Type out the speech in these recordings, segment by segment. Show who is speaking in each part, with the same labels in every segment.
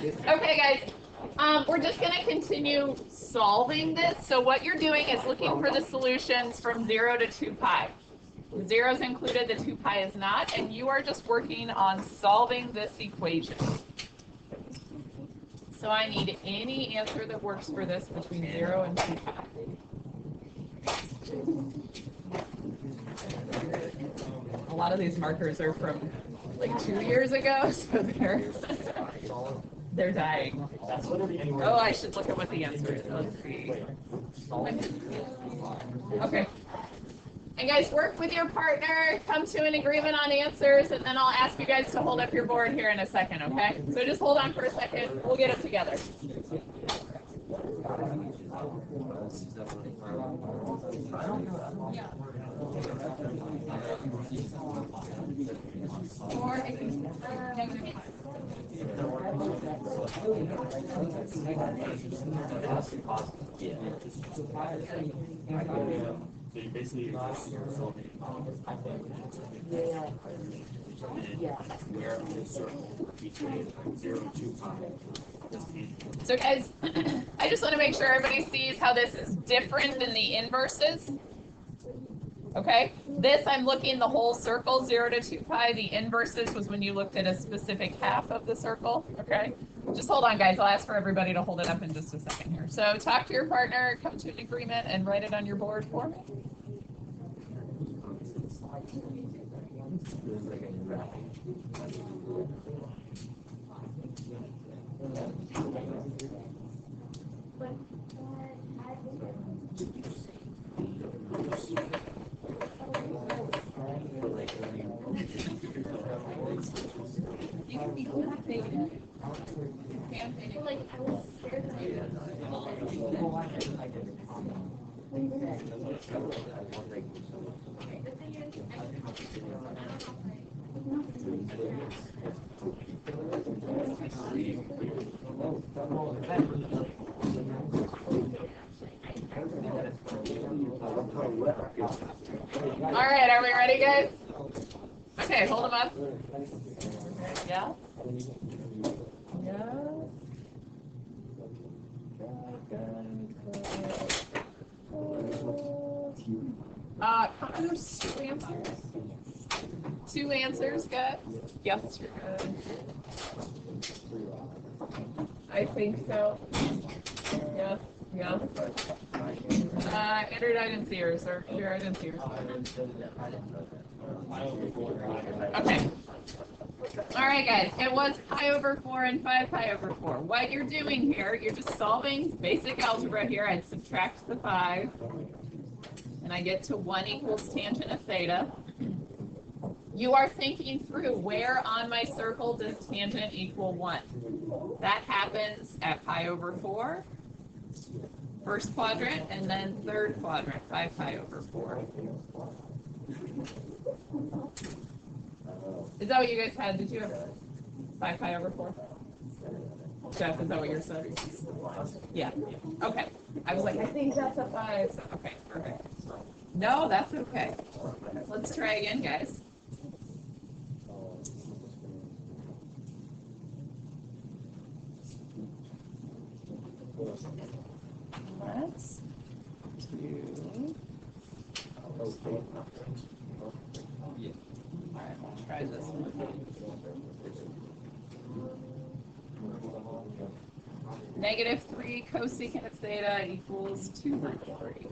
Speaker 1: Okay, guys. We're just going to continue solving this. So what you're doing is looking for the solutions from 0 to 2 pi. The 0 is included, the 2 pi is not, and you are just working on solving this equation. So I need any answer that works for this between 0 and 2 pi. A lot of these markers are from like 2 years ago, so they're dying. Oh, I should look at what the answer is. Let's see. Okay. And guys, work with your partner, come to an agreement on answers, and then I'll ask you guys to hold up your board here in a second, okay? So just hold on for a second. We'll get it together.
Speaker 2: So you basically solving where the circle between 0 and 2 pi.
Speaker 1: So guys, I just want to make sure everybody sees how this is different than the inverses. Okay, this I'm looking the whole circle, 0 to 2 pi. The inverses was when you looked at a specific half of the circle. Okay, just hold on, guys. I'll ask for everybody to hold it up in just a second here. So talk to your partner, come to an agreement, and write it on your board for me. You can be negative. All right, are we ready, guys? Okay, hold them up. Yeah? Yeah? There's 2 answers. 2 answers, good? Yes, you're good. I think so. Yes, yes. Andrew, I didn't see yours, or Peter, I didn't see yours. Okay. All right, guys. It was pi over 4 and 5 pi over 4. What you're doing here, you're just solving basic algebra here. I'd subtract the 5, and I get to 1 equals tangent of theta. You are thinking through where on my circle does tangent equal 1. That happens at pi over 4, first quadrant, and then third quadrant, 5 pi over 4. Is that what you guys had? Did you have 5 pi over 4? Jeff, is that what you said? Yeah. Okay. I was like, I think that's a 5. So, okay, perfect. No, that's okay. Let's try again, guys. Let's do. All right, we'll try this one. -3 cosecant of theta equals 2/3.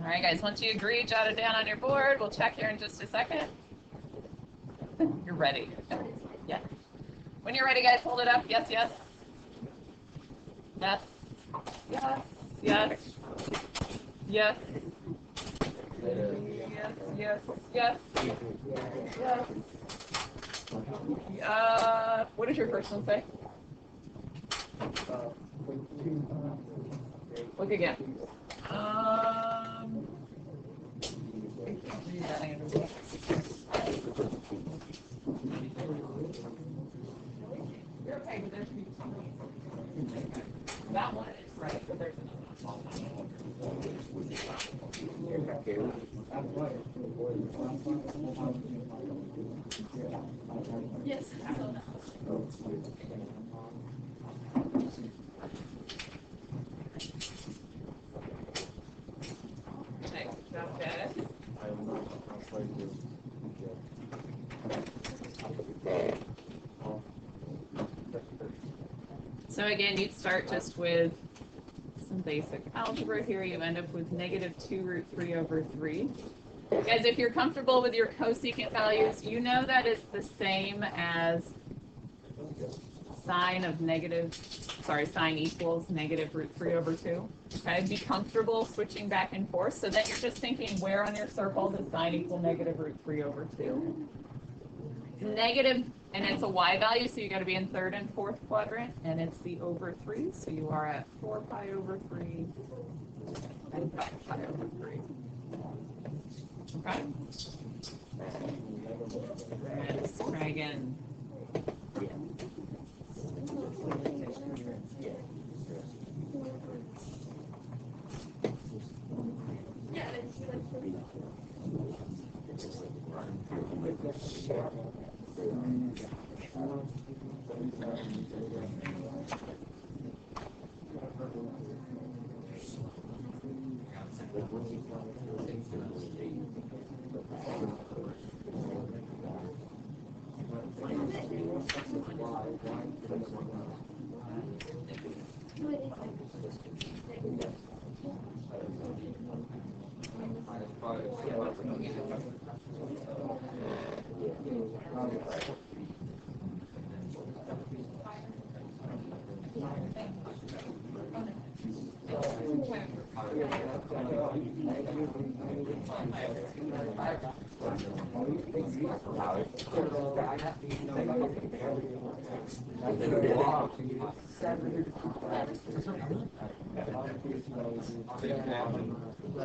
Speaker 1: All right, guys, once you agree, jot it down on your board. We'll check here in just a second. You're ready. Yeah. When you're ready, guys, hold it up. Yes, yes. Yes. Yes. Yes. Yes. Yes. Yes. Yes. Yes. What does your first one say? Look again. You're okay, but there should be something. That one is right, but there's yes. So again, you'd start just with some basic algebra here. You end up with -2√3/3. Guys, if you're comfortable with your cosecant values, you know that it's the same as sine equals -√3/2. Okay, be comfortable switching back and forth so that you're just thinking where on your circle does sine equal -√3/2. Negative, and it's a y value, so you got to be in third and fourth quadrant, and it's the over 3, so you are at 4 pi over 3 and 5 pi over 3. Okay? Let's try again.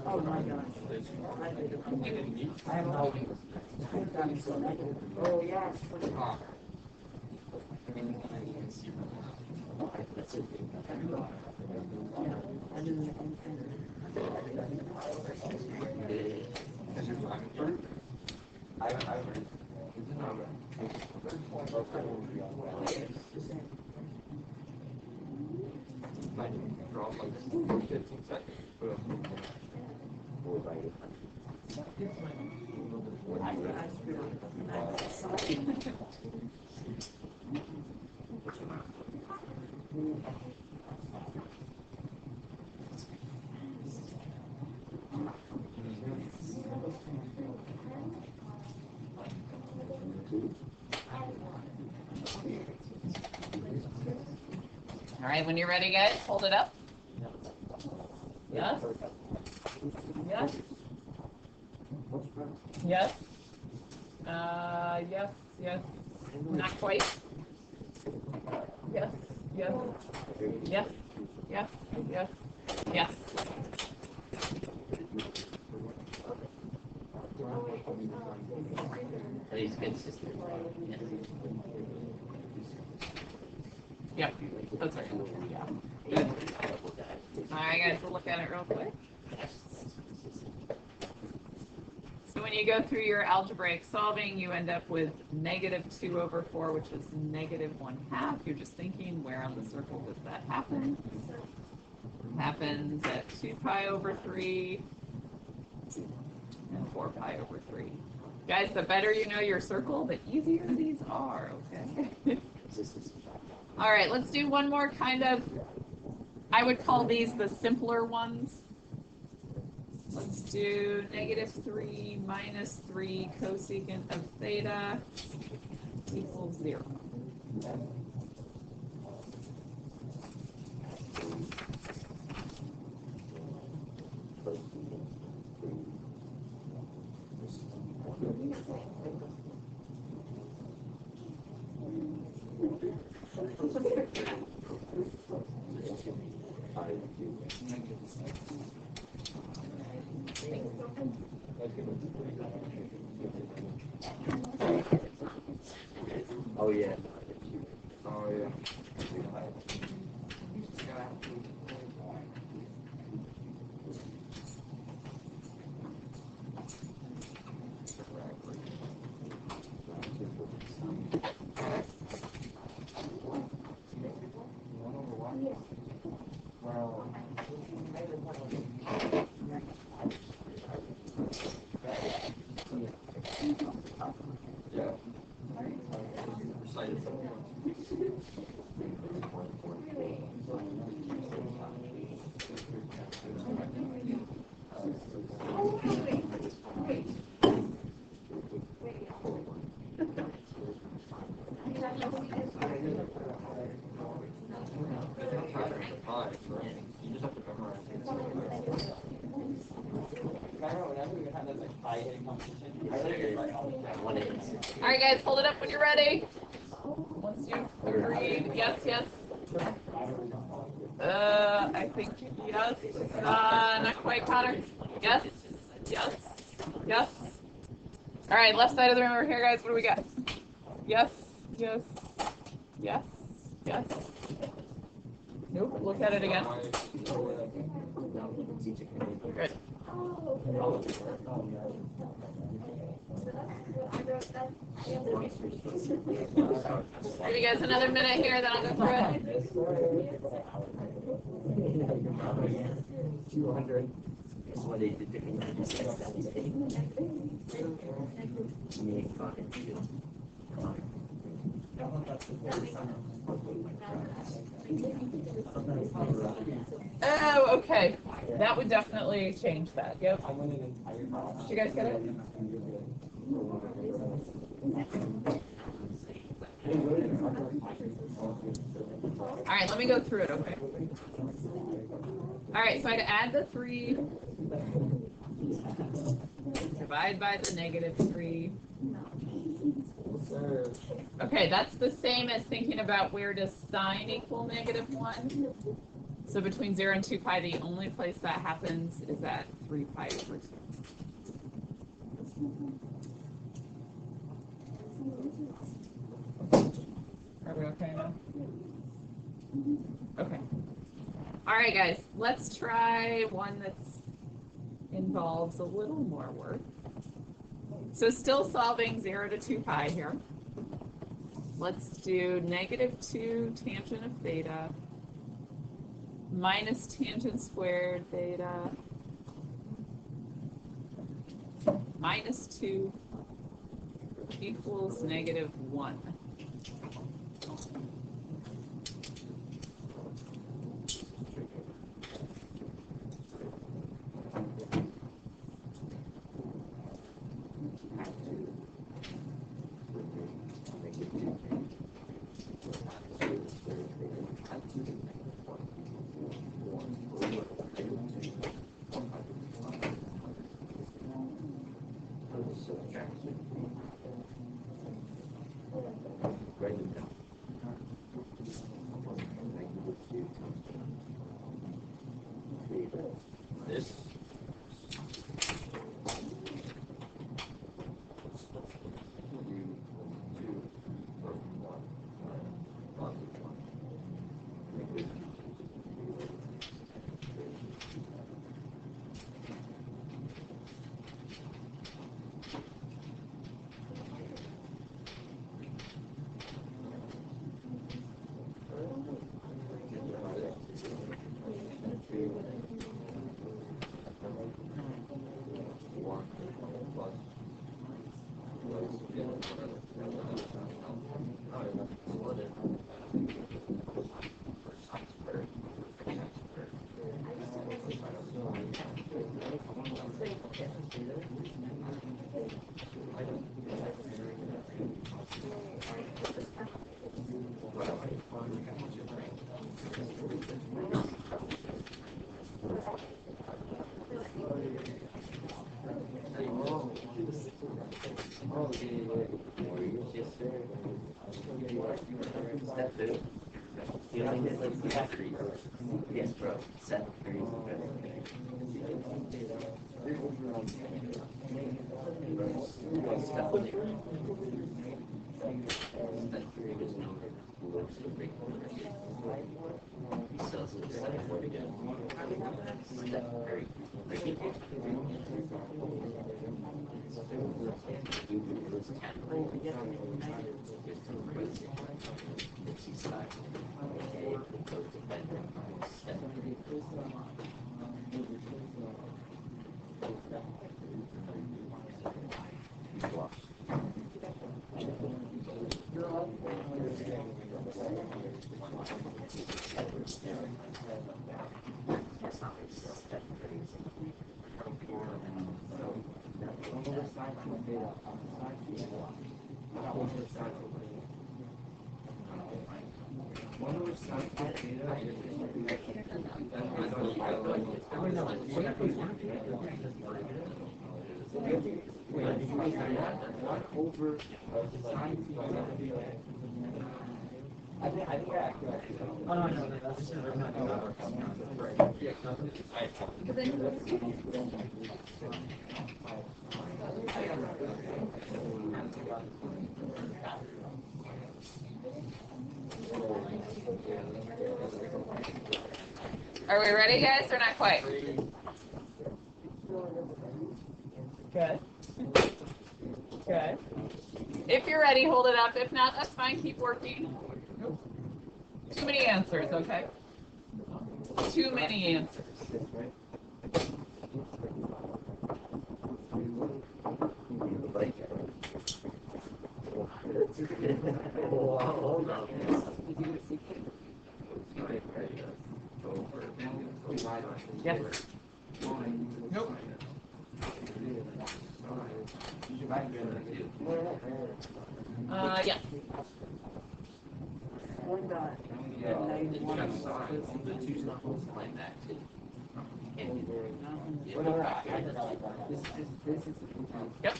Speaker 3: Oh my God. Oh yeah.
Speaker 2: drop like 15 seconds.
Speaker 1: All right, when you're ready, guys, hold it up. Yes. Yes. Yes. Yes. Yes. Not quite. Yes. Yes. Yes. Yes. Yes. Yes.
Speaker 4: Please, consistent.
Speaker 1: Yep. That's right. Yeah. Good. All right, guys, we'll look at it real quick. So when you go through your algebraic solving, you end up with -2/4, which is -1/2. You're just thinking, where on the circle does that happen? It happens at 2π/3 and 4π/3. Guys, the better you know your circle, the easier these are, okay? All right, let's do one more kind of, I would call these the simpler ones. Let's do -3 minus 3 cosecant of theta equals 0.
Speaker 4: Oh yeah.
Speaker 2: Oh yeah.
Speaker 1: All right, guys, hold it up when you're ready. Once you've agreed, yes, yes. I think yes. Not quite, Connor. Yes, yes, yes. All right, left side of the room over here, guys. What do we got? Yes, yes, yes, yes. Nope. Look at it again. Good. Give you guys another minute here, then I'll go through it.
Speaker 4: 200. What they did
Speaker 1: Oh, okay. That would definitely change that. Yep. Did you guys get it? All right, let me go through it, okay? All right, so I'd add the 3, divide by the -3. Okay, that's the same as thinking about where does sine equal -1. So between 0 and 2π, the only place that happens is at 3π/2. Are we okay now? Okay. All right, guys, let's try one that involves a little more work. So still solving 0 to 2π here. Let's do -2 tangent of theta minus tangent squared theta minus 2 equals -1.
Speaker 4: This. Step 2. You only get like 3. Yes, bro. Set 3. Step 3. Step 3 is no looks to break. He sells it step 4 again. Step 3. Breaking it.
Speaker 1: Are we ready, guys, or not quite? Good. Good. If you're ready, hold it up. If not, that's fine. Keep working. Too many answers, okay? Too many answers. Yes. Nope. Yeah. Yep.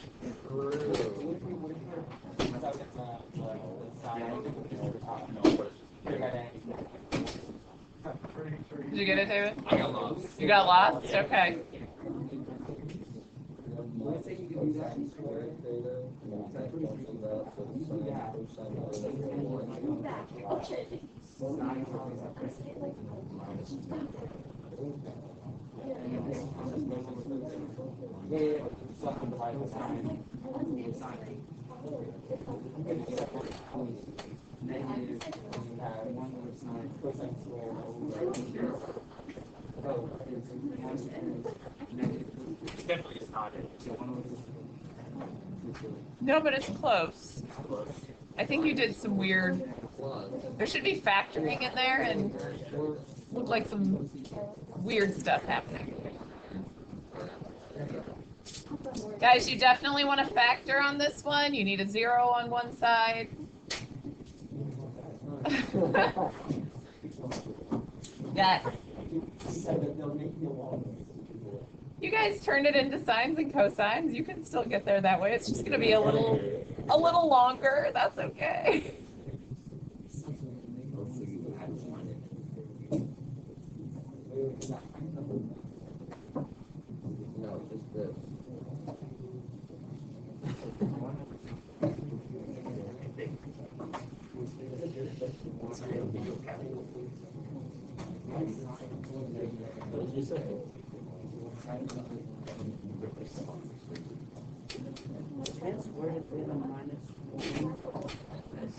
Speaker 1: Did you get it, David?
Speaker 2: I got lost.
Speaker 1: You got lost? Okay.
Speaker 2: Definitely it's not it.
Speaker 1: No, but it's close. I think you did some weird.
Speaker 4: Plus,
Speaker 1: There should be factoring in there and look like some weird stuff happening. Guys, you definitely want to factor on this one. You need a 0 on one side. Yeah. You guys turned it into sines and cosines. You can still get there that way. It's just going to be a little longer. That's okay.
Speaker 4: no, just this. What did you say?
Speaker 3: That's where it's in a minus one. That's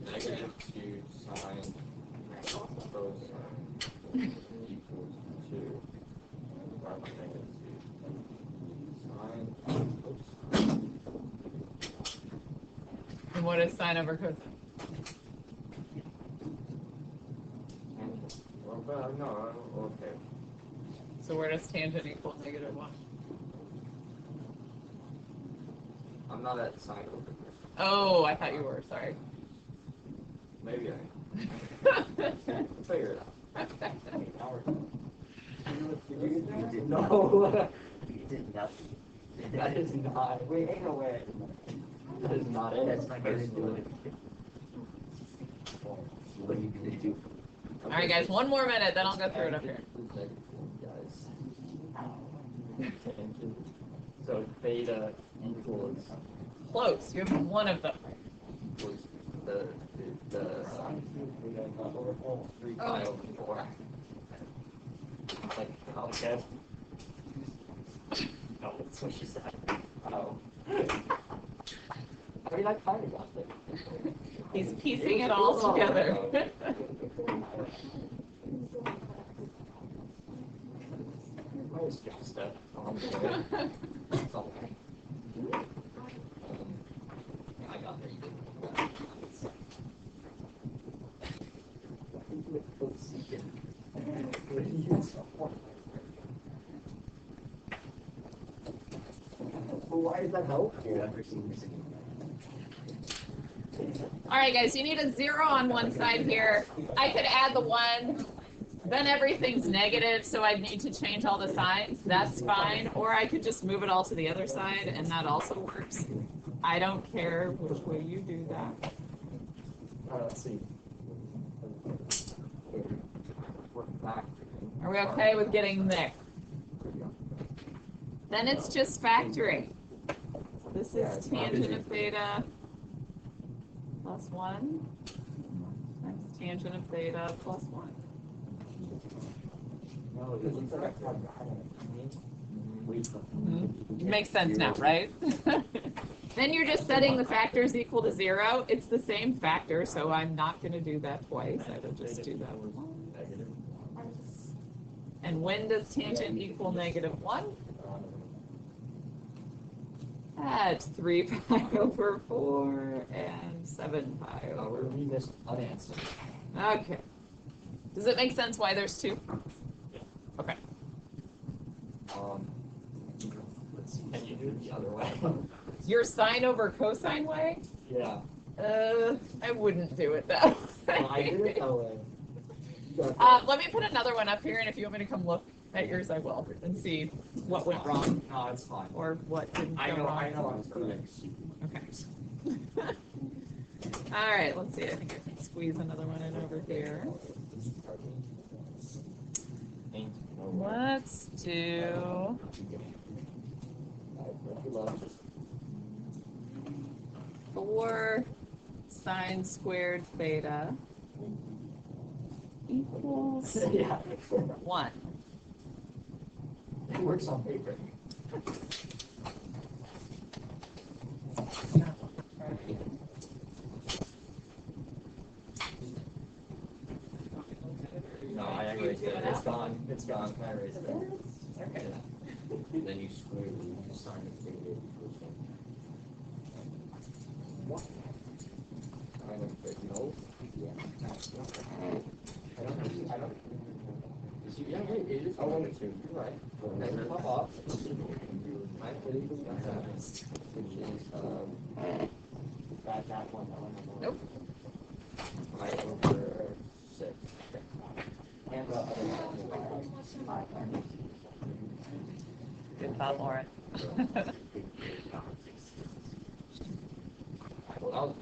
Speaker 2: Negative 2 sine cosine equals 2 divided by negative 2 sine cosine.
Speaker 1: And what is sine over cosine?
Speaker 2: Well, no, okay.
Speaker 1: So where does tangent equal -1?
Speaker 2: I'm not at sine over here.
Speaker 1: Oh, I thought you were. Sorry.
Speaker 2: Maybe I figure it out.
Speaker 4: No. You did nothing.
Speaker 2: That is not.
Speaker 3: Wait, ain't no way.
Speaker 2: That is not it.
Speaker 4: That's not gonna do it. What are you gonna do?
Speaker 1: All right, guys. One more minute, then I'll go through it up here.
Speaker 2: So theta equals
Speaker 1: Close. You have one of them.
Speaker 2: the 3 pi over 4. Like, okay. No, that's what she said. Oh. I mean, I kind of got it.
Speaker 1: He's piecing it all together.
Speaker 2: Where's Justa? It's all right. I got there. You didn't.
Speaker 3: Why is that helpful?
Speaker 1: All right, guys. You need a 0 on one side here. I could add the 1. Then everything's negative, so I'd need to change all the signs. That's fine. Or I could just move it all to the other side, and that also works. I don't care which way you do that.
Speaker 2: Let's see. We're back.
Speaker 1: Are we okay with getting there? Then it's just factoring. This is tangent of theta plus 1 times tangent of theta plus 1. Makes sense now, right? Then you're just setting the factors equal to 0. It's the same factor, so I'm not going to do that twice. I will just do that once. And when does tangent equal -1? That's 3 pi over 4 and 7 pi over.
Speaker 2: We missed unanswered.
Speaker 1: Okay. Does it make sense why there's 2? Okay.
Speaker 2: Let's see. Can you do it the other way?
Speaker 1: Your sine over cosine way?
Speaker 2: Yeah.
Speaker 1: I wouldn't do it that
Speaker 2: Well, I did
Speaker 1: way.
Speaker 2: it that way.
Speaker 1: Let me put another one up here, and if you want me to come look at yours, I will, and see what went wrong
Speaker 2: No, it's fine.
Speaker 1: or what didn't
Speaker 2: I
Speaker 1: go
Speaker 2: know.
Speaker 1: wrong.
Speaker 2: I know. I'm correct.
Speaker 1: Okay. All right, let's see. I think I can squeeze another one in over here. Let's do 4 sine squared theta equals
Speaker 2: Yeah.
Speaker 1: 1.
Speaker 2: It works on paper. No, I erased it. It's gone. It's gone. I erased it.
Speaker 1: Okay.
Speaker 4: Then you square root, you sign it, take it,
Speaker 2: Kind of like, no. I don't. Yeah, wait, it is. I wanted to. You're right. Okay, pop off. My please. That one.
Speaker 1: Nope.
Speaker 2: I over 6. And the other one.
Speaker 1: Good thought, Lauren.
Speaker 2: Well,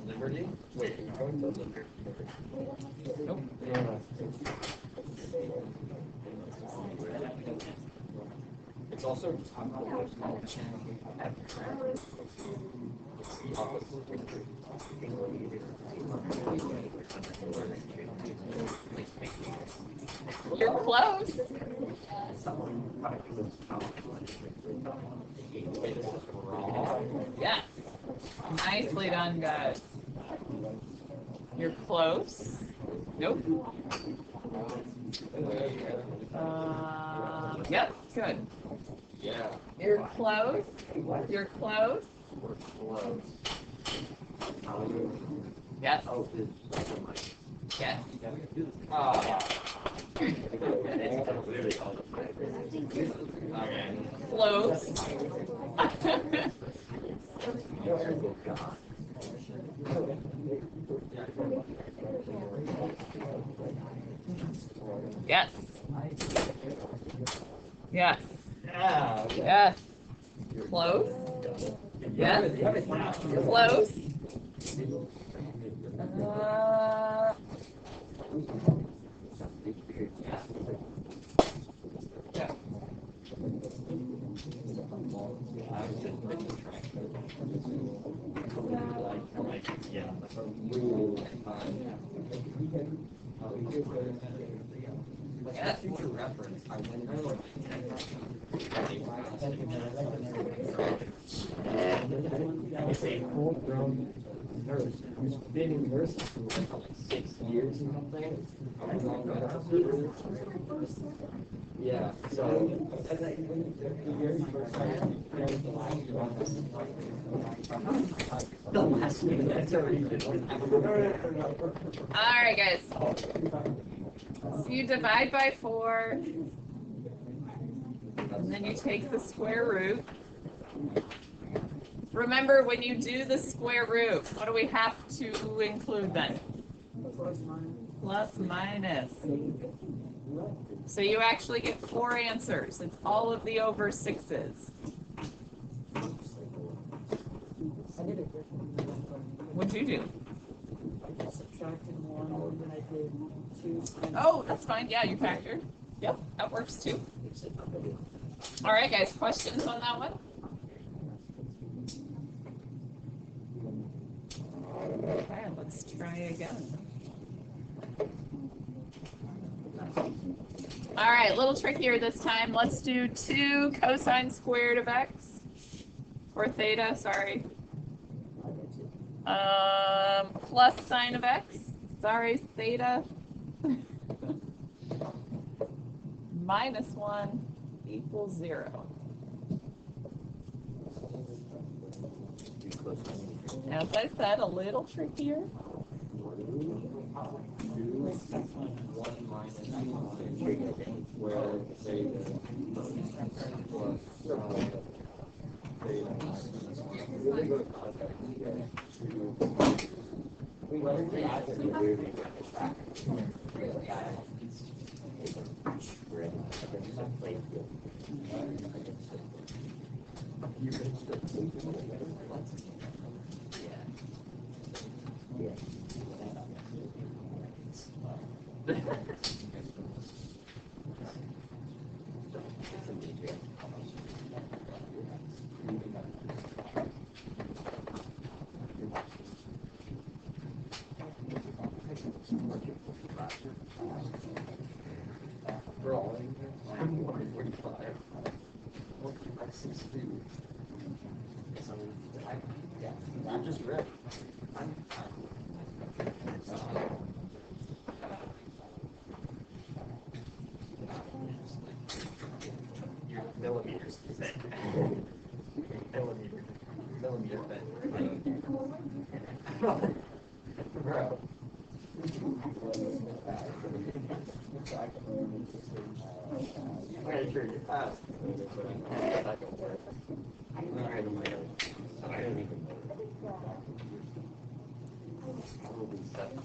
Speaker 2: Liberty? Wait, you're going to Liberty?
Speaker 1: Nope.
Speaker 2: It's also
Speaker 1: You're close. Yes. Nicely done, guys. You're close. Nope. Yep, good.
Speaker 2: yeah.
Speaker 1: You're close. You're close.
Speaker 2: We're close.
Speaker 1: Yes.
Speaker 2: Oh,
Speaker 1: Yes. Close. Yes. Yes.
Speaker 2: Yeah.
Speaker 1: Yes. Close. Yes. Close. Yeah.
Speaker 2: Like, future reference, I wonder, it's a full-grown nurse who's been in nursing school for like 6 years or something. How long medical school? Yeah, so the very first time, the last one, that's already been.
Speaker 1: All right, guys. So you divide by 4, and then you take the square root. Remember, when you do the square root, what do we have to include then? Plus minus. So you actually get 4 answers. It's all of the over 6s. What'd you do?
Speaker 3: I just subtracted 1 and I did 2.
Speaker 1: Oh, that's fine. Yeah, you factored. Yep, that works too. All right, guys, questions on that one? Okay, let's try again. All right, a little trickier this time. Let's do 2 cosine squared of x, or theta, sorry. Plus sine of x, sorry, theta. Minus 1 equals 0. As I said, a little trickier.
Speaker 2: I'm just ready. Your millimeters. Millimeter bend. Bro. Alright, sure, you're fast. Alright, I don't even know. Probably 7.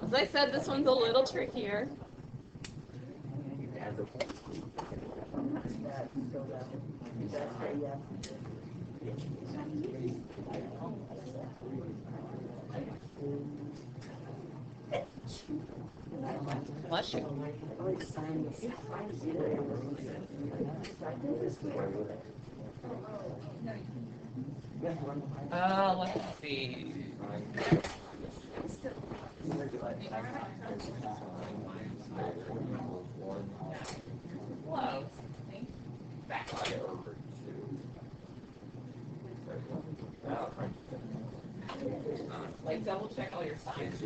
Speaker 1: As I said, this one's a little trickier. Bless you. Let's see. Close. Back. Like double check all your signs.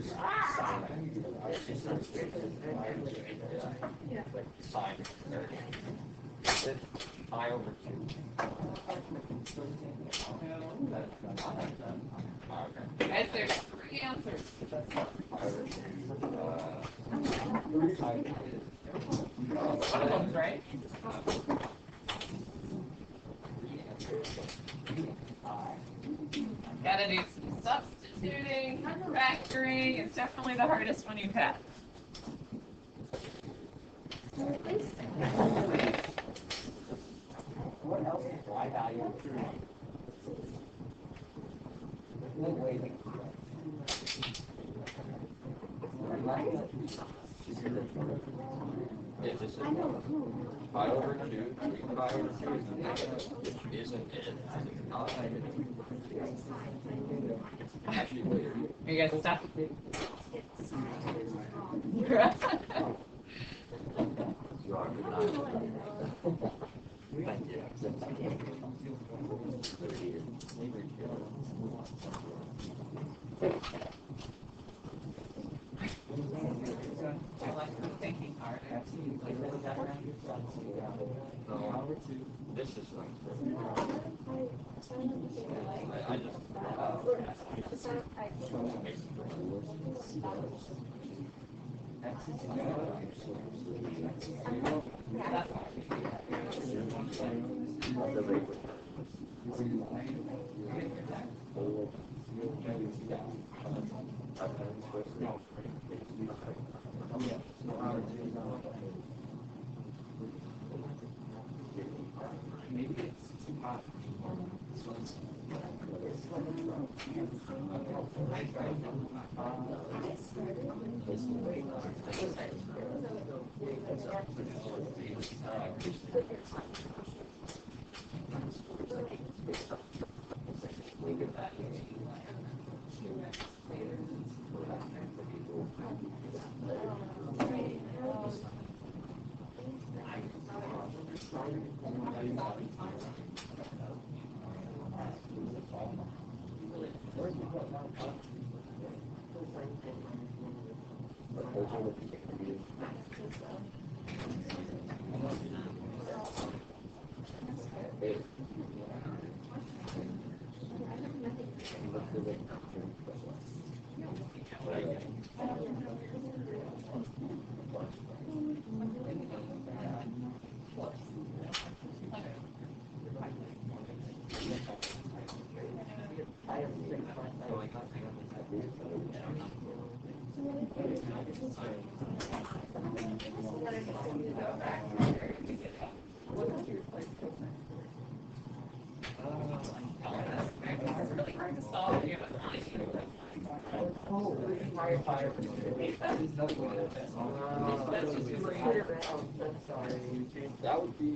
Speaker 2: Sine. Pi over 2.
Speaker 1: Guys, there's 3 answers. One of them's right. Gotta do some substituting, factoring. It's definitely the hardest one you've had.
Speaker 2: What else is y value? Yeah, just pi over 2, 3 pi over 2 is negative, which isn't it. Actually, later.
Speaker 1: Are you guys stuck? Thinking hard.
Speaker 2: No, this is like I just maybe it's too hot.
Speaker 1: It's really hard to solve. You have a line. That's just three.
Speaker 2: That would be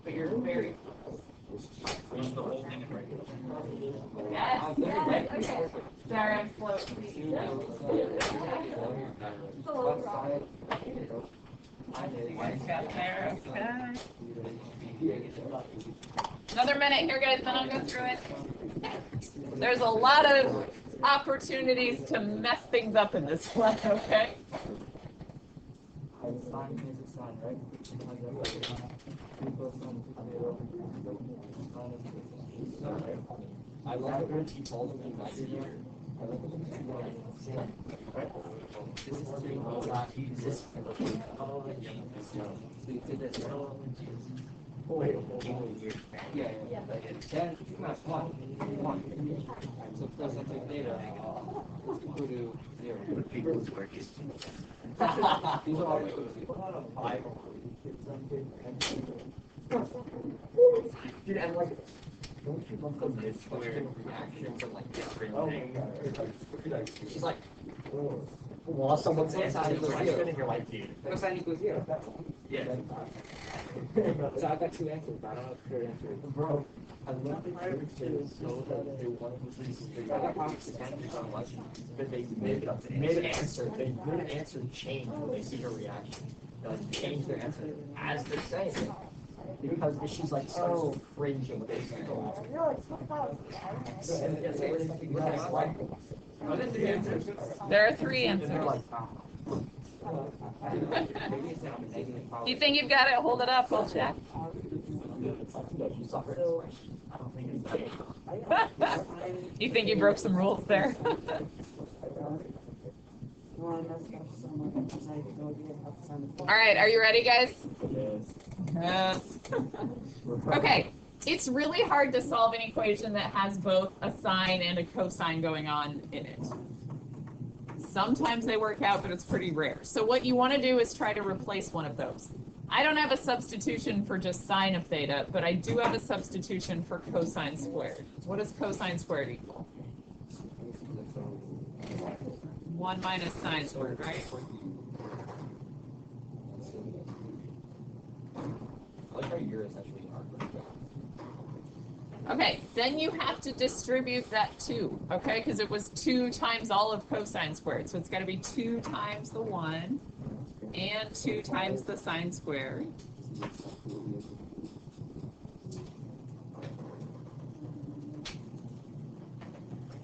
Speaker 1: But you're very. Sorry, I'm slow. Another minute here, guys, then I'll go through it. There's a lot of opportunities to mess things up in this one, okay?
Speaker 2: I love it when she told me last year. So presenting data equal to 0.
Speaker 4: People's work is
Speaker 2: These are all dude, and like, don't you love those misfired reactions and like different things? She's like, well, someone says I equals 0. And you're like, dude, cosine equals 0. Yeah. So I've got two answers, but I don't know if third answer is. Bro, I love the characters so that they want to figure out how to stand so much, but they made an answer. They made an answer change when they see her reaction. They like change their answer as they're saying it. Because she's like so cringe at what they're saying.
Speaker 1: There are three answers. You think you've got it? Hold it up. We'll check. You think you broke some rules there? All right, are you ready, guys? Yes. Okay, it's really hard to solve an equation that has both a sine and a cosine going on in it. Sometimes they work out, but it's pretty rare. So what you want to do is try to replace one of those. I don't have a substitution for just sine of theta, but I do have a substitution for cosine squared. What does cosine squared equal? 1 minus sine squared, right? Okay, then you have to distribute that 2, okay? Because it was 2 times all of cosine squared. So it's got to be 2 times the 1 and 2 times the sine squared.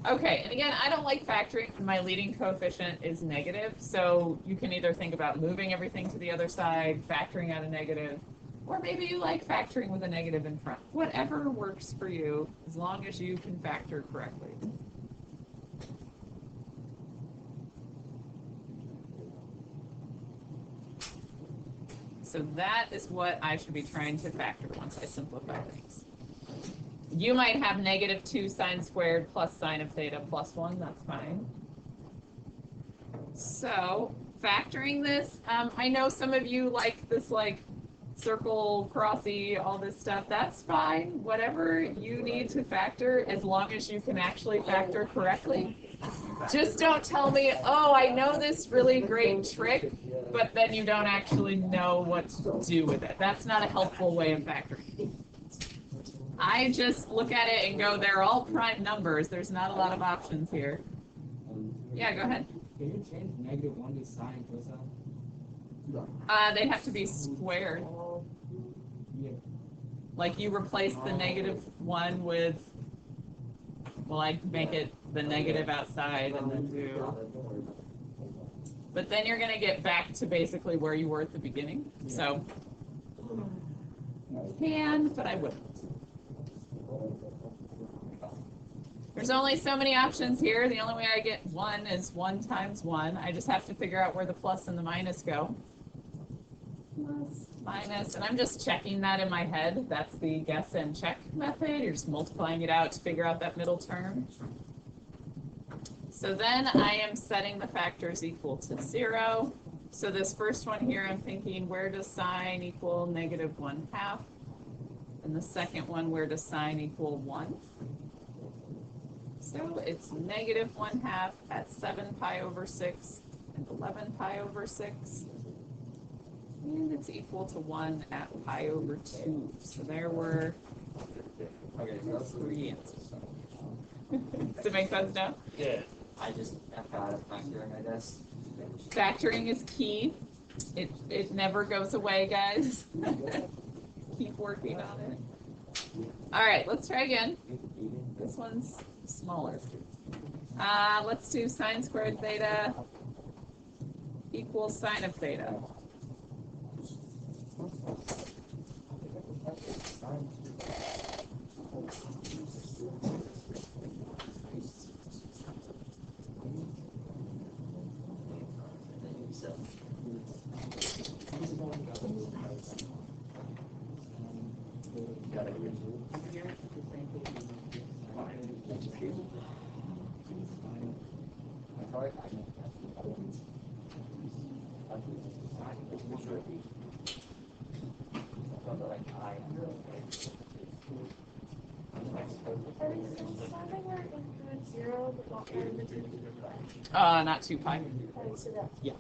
Speaker 1: Okay, and again, I don't like factoring when my leading coefficient is negative. So you can either think about moving everything to the other side, factoring out a negative, or maybe you like factoring with a negative in front. Whatever works for you, as long as you can factor correctly. So that is what I should be trying to factor once I simplify things. You might have negative 2 sine squared plus sine of theta plus 1. That's fine. So factoring this, I know some of you like this like circle, crossy, all this stuff. That's fine. Whatever you need to factor, as long as you can actually factor correctly. Just don't tell me, oh, I know this really great trick, but then you don't actually know what to do with it. That's not a helpful way of factoring. I just look at it and go, they're all prime numbers. There's not a lot of options here. Yeah, go ahead.
Speaker 2: Can you change -1 to sine cosine?
Speaker 1: They'd have to be squared.
Speaker 2: Yeah.
Speaker 1: Like you replace the -1 with, well, I make it the negative outside and then do. But then you're going to get back to basically where you were at the beginning. So, I can, but I wouldn't. There's only so many options here. The only way I get 1 is 1 times 1. I just have to figure out where the plus and the minus go. Plus, minus, and I'm just checking that in my head. That's the guess and check method. You're just multiplying it out to figure out that middle term. So then I am setting the factors equal to 0. So this first one here, I'm thinking, where does sine equal -1/2? And the second one, where does sine equal 1? So it's -1/2 at 7 pi over 6 and 11 pi over 6. And it's equal to 1 at pi over 2. So there were 3 answers. Does it make sense now?
Speaker 2: Yeah.
Speaker 4: I just got it factoring, I guess.
Speaker 1: Factoring is key. It never goes away, guys. Keep working on it. All right, let's try again. This one's smaller. Let's do sine squared theta equals sine of theta. Not 2 pi. Yeah.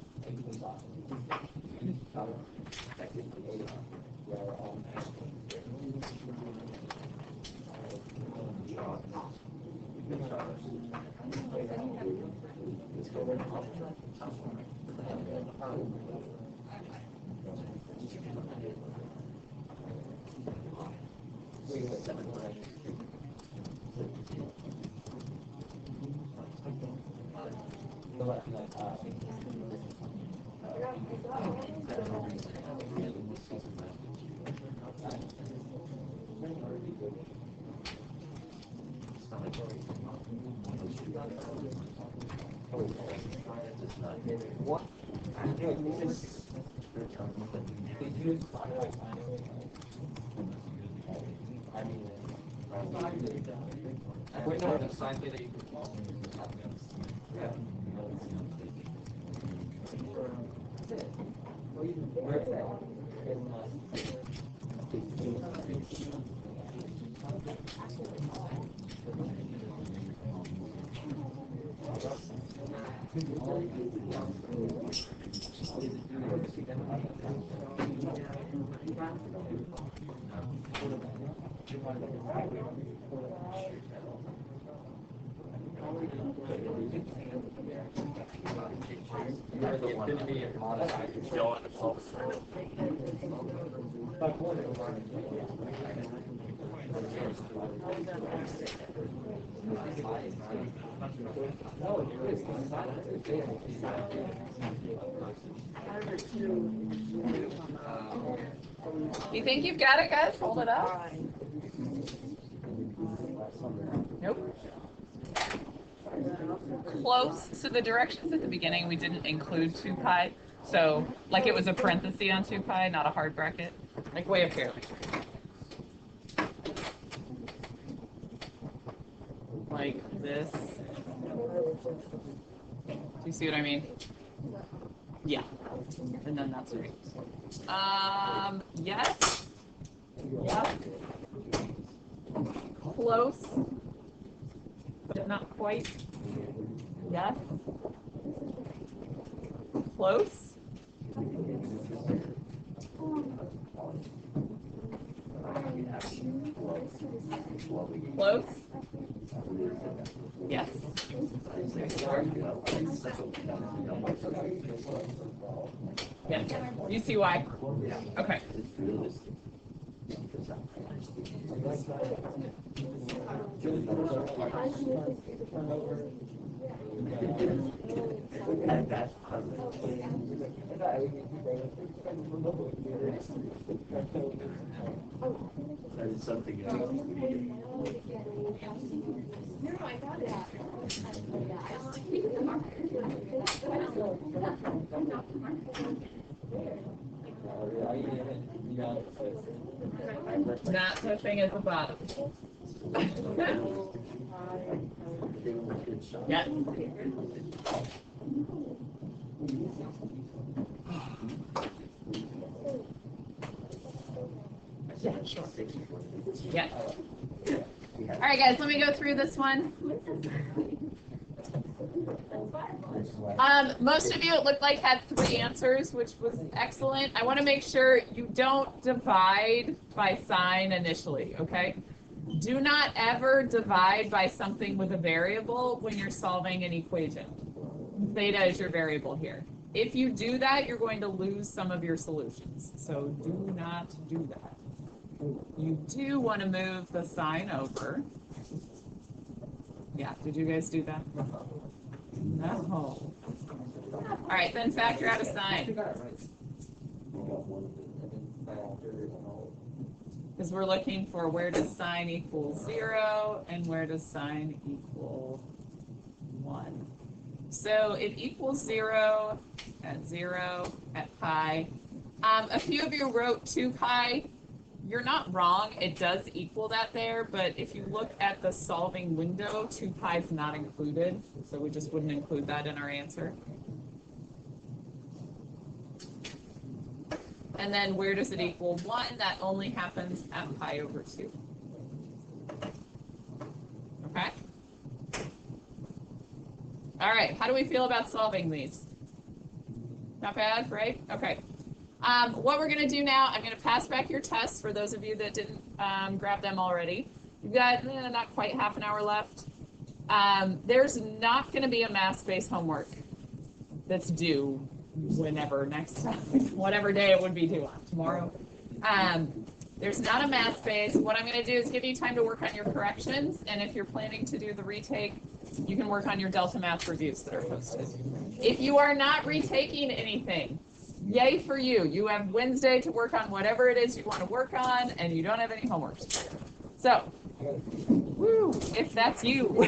Speaker 2: What? Wait, no, the sine theta equals yeah. You're the one to be modified. You don't want to solve
Speaker 1: You think you've got it, guys? Hold it up. Nope. Close. So the directions at the beginning, we didn't include 2 pi. So, like it was a parenthesis on 2 pi, not a hard bracket. Like way up here. Like this. Do you see what I mean? Yeah. And then that's right. Yes. Yep. Close. But not quite. Yes. Close. Close. Yes. Yeah. You see why? Okay.
Speaker 4: That's something else.
Speaker 5: No, I got it.
Speaker 1: Not pushing at the bottom. Yeah. Yeah, sure. Yeah. All right, guys, let me go through this one. Most of you, it looked like, had 3 answers, which was excellent. I want to make sure you don't divide by sign initially, okay? Do not ever divide by something with a variable when you're solving an equation. Theta is your variable here. If you do that, you're going to lose some of your solutions. So do not do that. You do want to move the sign over. Yeah, did you guys do that? No. All right, then factor out a sign. Because we're looking for where does sign equal 0 and where does sign equal 1. So it equals 0 at pi. A few of you wrote 2 pi. You're not wrong. It does equal that there, but if you look at the solving window, 2 pi is not included, so we just wouldn't include that in our answer. And then where does it equal 1? That only happens at pi over 2. Okay? All right, how do we feel about solving these? Not bad, right? Okay. What we're going to do now, I'm going to pass back your tests for those of you that didn't grab them already. You've got not quite half an hour left. There's not going to be a math-based homework that's due whenever next time, whatever day it would be due on, tomorrow. There's not a math space. What I'm going to do is give you time to work on your corrections, and if you're planning to do the retake, you can work on your Delta Math reviews that are posted. If you are not retaking anything, yay for you. You have Wednesday to work on whatever it is you want to work on, and you don't have any homework. So, woo, if that's you.